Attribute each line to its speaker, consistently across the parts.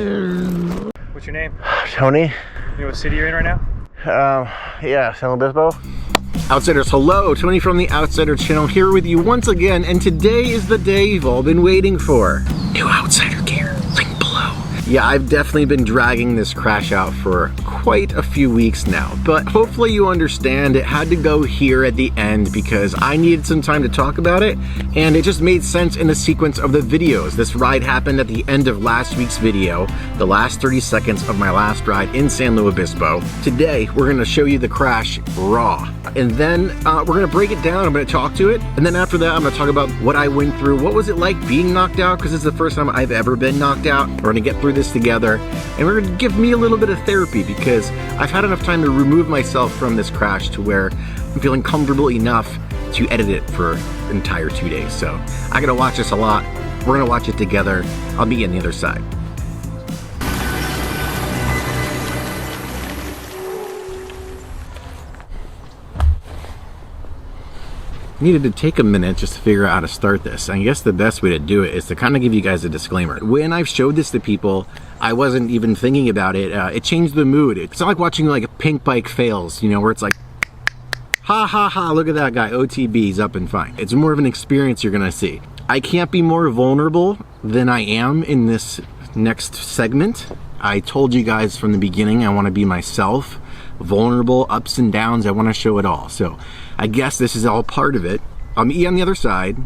Speaker 1: What's your name?
Speaker 2: Tony.
Speaker 1: You know what city you're in right now?
Speaker 2: Yeah, San Obispo.
Speaker 3: Outsiders, hello, Tony from the Outsider channel here with you once again, and today is the day you've all been waiting for. New Outsider gear, link below. Yeah, I've definitely been dragging this crash out for quite a few weeks now, but hopefully you understand it had to go here at the end because I needed some time to talk about it, and it just made sense in the sequence of the videos. This ride happened at the end of last week's video, the last 30 seconds of my last ride in San Luis Obispo. Today, we're gonna show you the crash raw, and then we're gonna break it down, I'm gonna talk to it, and then after that, I'm gonna talk about what I went through, what was it like being knocked out, because it's the first time I've ever been knocked out. We're gonna get through this together, and we're gonna give me a little bit of therapy because I've had enough time to remove myself from this crash to where I'm feeling comfortable enough to edit it for the entire 2 days. So I gotta watch this a lot. We're gonna watch it together. I'll be on the other side. Needed to take a minute just to figure out how to start this. I guess the best way to do it is to kind of give you guys a disclaimer. When I've showed this to people, I wasn't even thinking about it. It changed the mood. It's not like watching like a pink bike fails, you know, where it's like, ha ha ha, look at that guy, OTB, he's up and fine. It's more of an experience you're gonna see. I can't be more vulnerable than I am in this next segment. I told you guys from the beginning I wanna be myself. Vulnerable, ups and downs, I wanna show it all. So I guess this is all part of it. I'll meet you on the other side.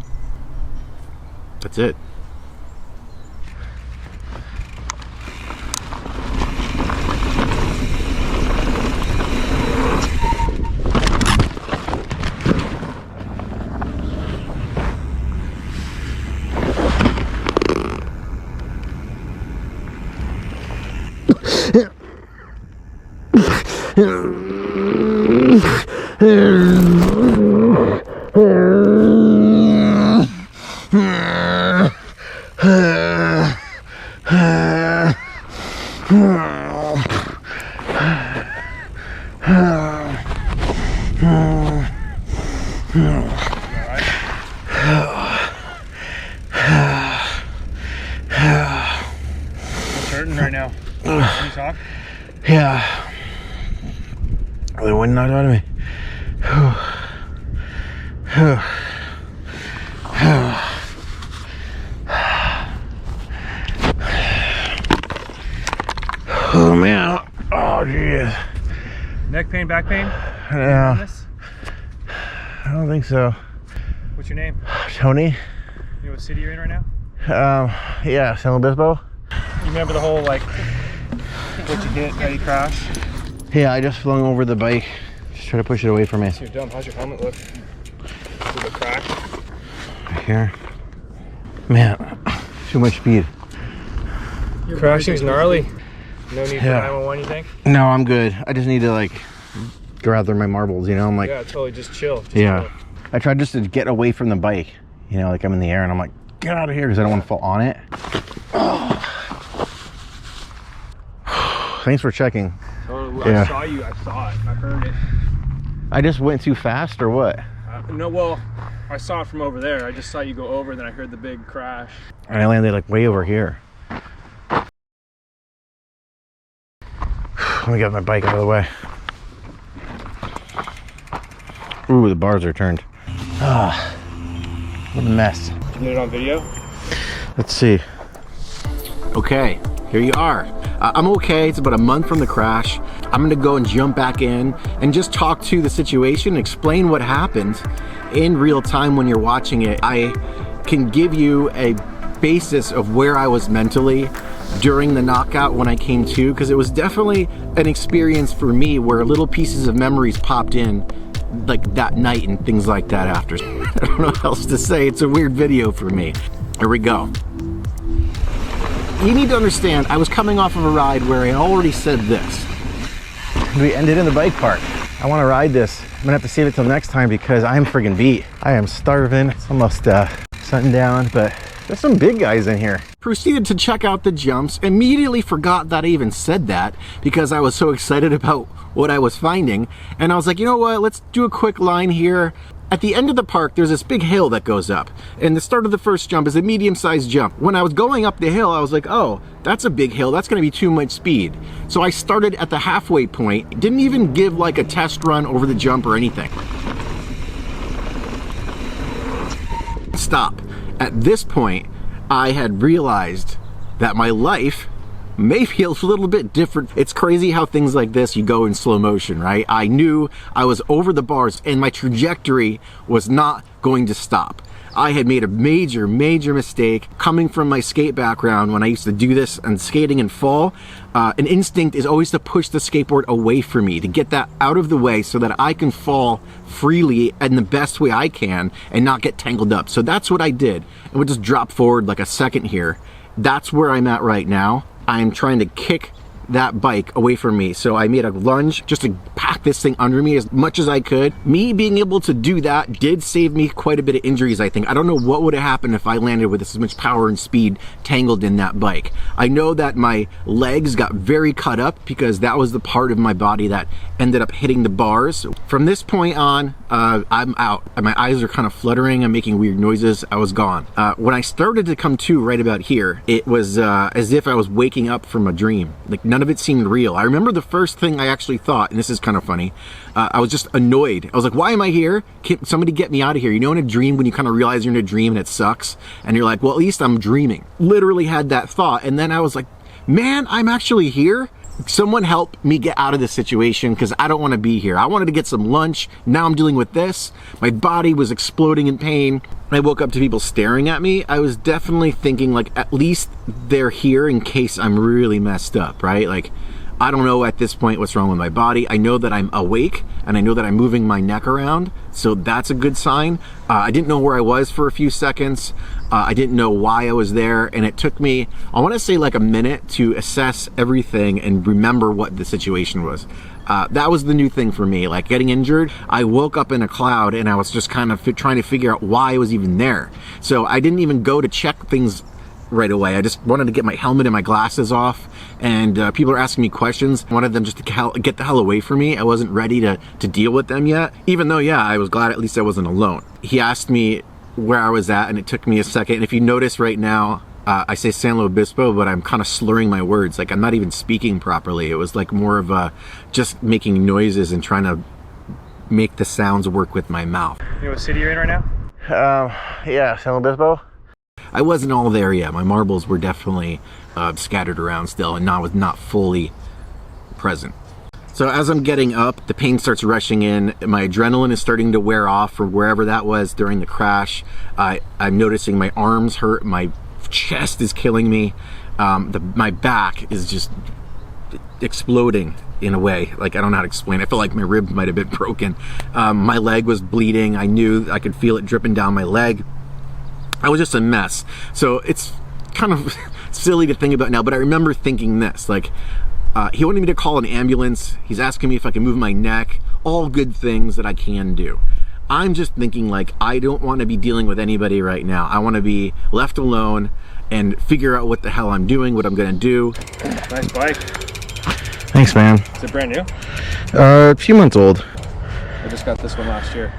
Speaker 3: That's it.
Speaker 1: What's hurting right now? Can you talk?
Speaker 2: Yeah. The wind knocked out of me. Oh man. Oh geez.
Speaker 1: Neck pain, back pain?
Speaker 2: Yeah. I don't think so.
Speaker 1: What's your name?
Speaker 2: Tony.
Speaker 1: You know what city you're in right now?
Speaker 2: Yeah, San Obispo.
Speaker 1: You remember the whole like what you hit, how you crashed?
Speaker 2: Yeah, I just flung over the bike. Just try to push it away from me.
Speaker 1: You're dumb. How's your helmet look? Is it a crack?
Speaker 2: Right here. Man, too much speed.
Speaker 1: Your crashing's gnarly. No need for 911, you think?
Speaker 2: No, I'm good. I just need to like gather my marbles, you know? I'm like,
Speaker 1: yeah, totally, just chill. Just
Speaker 2: yeah.
Speaker 1: chill.
Speaker 2: I tried just to get away from the bike, you know, like I'm in the air and I'm like, get out of here because I don't want to fall on it. Oh. Thanks for checking.
Speaker 1: Totally.
Speaker 2: Yeah.
Speaker 1: I saw you, I saw it, I heard it.
Speaker 2: I just went too fast or what?
Speaker 1: No, well, I saw it from over there. I just saw you go over, then I heard the big crash.
Speaker 2: And I landed like way over here. Let me get my bike out of the way. Ooh, the bars are turned. Ah, what a mess.
Speaker 1: Did you get it on video?
Speaker 2: Let's see.
Speaker 3: Okay, here you are. I'm okay, it's about a month from the crash. I'm gonna go and jump back in and just talk to the situation, explain what happened in real time when you're watching it. I can give you a basis of where I was mentally during the knockout when I came to, because it was definitely an experience for me where little pieces of memories popped in like that night and things like that after. I don't know what else to say, it's a weird video for me. Here we go. You need to understand, I was coming off of a ride where I already said this.
Speaker 2: We ended in the bike park. I want to ride this. I'm gonna have to save it till next time because I am friggin' beat. I am starving. It's almost sundown, but there's some big guys in here.
Speaker 3: Proceeded to check out the jumps, immediately forgot that I even said that because I was so excited about what I was finding. And I was like, you know what, let's do a quick line here. At the end of the park, there's this big hill that goes up, and the start of the first jump is a medium-sized jump. When I was going up the hill, I was like, oh, that's a big hill, that's gonna be too much speed. So I started at the halfway point, didn't even give like a test run over the jump or anything. Stop. At this point, I had realized that my life maybe a little bit different. It's crazy how things like this, you go in slow motion, right? I knew I was over the bars and my trajectory was not going to stop. I had made a major mistake coming from my skate background. When I used to do this and skating and fall, an instinct is always to push the skateboard away from me, to get that out of the way so that I can fall freely in the best way I can and not get tangled up. So that's what I did. And we'll just drop forward like a second here. That's where I'm at right now. I'm trying to kick that bike away from me. So I made a lunge just to pack this thing under me as much as I could. Me being able to do that did save me quite a bit of injuries, I think. I don't know what would have happened if I landed with this much power and speed tangled in that bike. I know that my legs got very cut up because that was the part of my body that ended up hitting the bars. From this point on, I'm out. My eyes are kind of fluttering. I'm making weird noises. I was gone. When I started to come to right about here, it was as if I was waking up from a dream. Like none of it seemed real. I remember the first thing I actually thought, and this is kind of funny, I was just annoyed. I was like, why am I here? Can somebody get me out of here? You know, in a dream when you kind of realize you're in a dream and it sucks, and you're like, well, at least I'm dreaming. Literally had that thought, and then I was like, man, I'm actually here? Someone help me get out of this situation because I don't want to be here. I wanted to get some lunch. Now I'm dealing with this. My body was exploding in pain. I woke up to people staring at me. I was definitely thinking like, at least they're here in case I'm really messed up, right? Like, I don't know at this point what's wrong with my body. I know that I'm awake and I know that I'm moving my neck around. So that's a good sign. I didn't know where I was for a few seconds. I didn't know why I was there. And it took me, I want to say like a minute to assess everything and remember what the situation was. That was the new thing for me, like getting injured. I woke up in a cloud and I was just kind of trying to figure out why I was even there. So I didn't even go to check things right away. I just wanted to get my helmet and my glasses off, and people are asking me questions. I wanted them just to get the hell away from me. I wasn't ready to deal with them yet, even though, yeah, I was glad at least I wasn't alone. He asked me where I was at, and it took me a second. And if you notice right now, I say San Luis Obispo, but I'm kind of slurring my words. Like I'm not even speaking properly. It was like more of just making noises and trying to make the sounds work with my mouth.
Speaker 1: You know what city you're in right now?
Speaker 2: Yeah, San Luis Obispo.
Speaker 3: I wasn't all there yet. My marbles were definitely scattered around still and was not fully present. So as I'm getting up, the pain starts rushing in. My adrenaline is starting to wear off from wherever that was during the crash. I'm noticing my arms hurt. My chest is killing me. My back is just exploding in a way. Like, I don't know how to explain it. I feel like my ribs might have been broken. My leg was bleeding. I knew I could feel it dripping down my leg. I was just a mess. So it's kind of silly to think about now, but I remember thinking this, like, he wanted me to call an ambulance. He's asking me if I can move my neck, all good things that I can do. I'm just thinking like, I don't want to be dealing with anybody right now. I want to be left alone and figure out what the hell I'm doing, what I'm going to do.
Speaker 1: Nice bike.
Speaker 2: Thanks, man.
Speaker 1: Is it brand new?
Speaker 2: A few months old.
Speaker 1: I just got this one last year.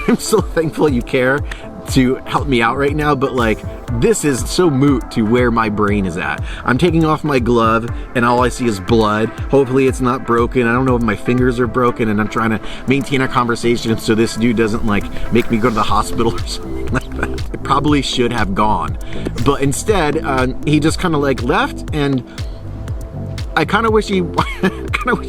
Speaker 3: I'm so thankful you care to help me out right now, but like, this is so moot to where my brain is at. I'm taking off my glove and all I see is blood. Hopefully it's not broken. I don't know if my fingers are broken, and I'm trying to maintain a conversation so this dude doesn't like make me go to the hospital or something like that. It probably should have gone, but instead he just kind of like left, and I kind of wish he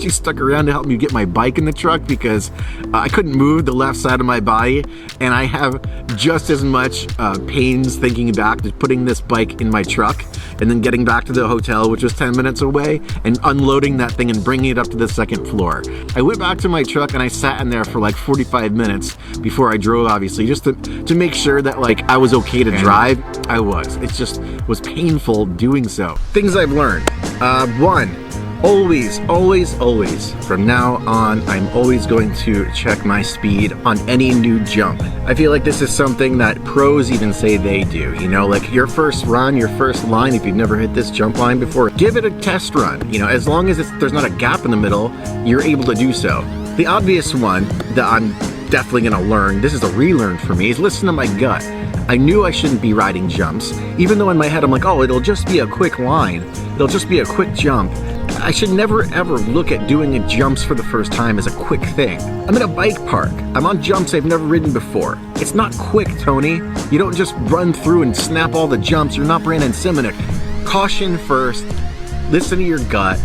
Speaker 3: stuck around to help me get my bike in the truck, because I couldn't move the left side of my body, and I have just as much pains thinking back to putting this bike in my truck and then getting back to the hotel, which was 10 minutes away, and unloading that thing and bringing it up to the second floor. I went back to my truck and I sat in there for like 45 minutes before I drove, obviously, just to make sure that like I was okay to drive. I was. It just was painful doing so. Things I've learned. One, always, from now on, I'm always going to check my speed on any new jump. I feel like this is something that pros even say they do, you know, like your first run, your first line, if you've never hit this jump line before, give it a test run. You know, as long as there's not a gap in the middle, you're able to do so. The obvious one that I'm definitely gonna learn. This is a relearn for me, is listen to my gut. I knew I shouldn't be riding jumps, even though in my head I'm like, oh, it'll just be a quick line. It'll just be a quick jump. I should never ever look at doing jumps for the first time as a quick thing. I'm in a bike park. I'm on jumps I've never ridden before. It's not quick, Tony. You don't just run through and snap all the jumps. You're not Brandon Simonek. Caution first. Listen to your gut.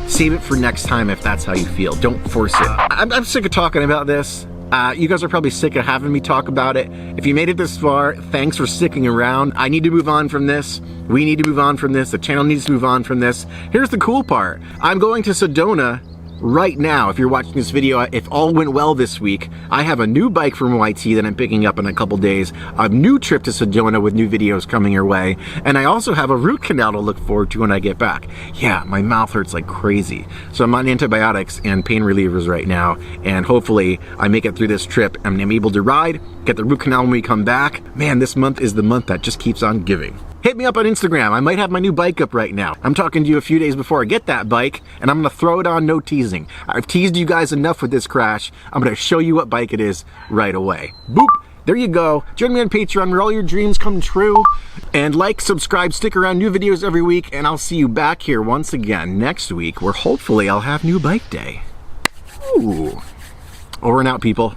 Speaker 3: Save it for next time if that's how you feel. Don't force it. I'm sick of talking about this. You guys are probably sick of having me talk about it. If you made it this far, thanks for sticking around. I need to move on from this. We need to move on from this. The channel needs to move on from this. Here's the cool part. I'm going to Sedona right now. If you're watching this video, if all went well this week, I have a new bike from YT that I'm picking up in a couple days, a new trip to Sedona with new videos coming your way, and I also have a root canal to look forward to when I get back. Yeah, my mouth hurts like crazy. So I'm on antibiotics and pain relievers right now, and hopefully I make it through this trip and I'm able to ride, get the root canal when we come back. Man, this month is the month that just keeps on giving. Hit me up on Instagram. I might have my new bike up right now. I'm talking to you a few days before I get that bike, and I'm gonna throw it on, no teasing. I've teased you guys enough with this crash. I'm gonna show you what bike it is right away. Boop, there you go. Join me on Patreon where all your dreams come true. And like, subscribe, stick around, new videos every week, and I'll see you back here once again next week where hopefully I'll have new bike day. Ooh. Over and out, people.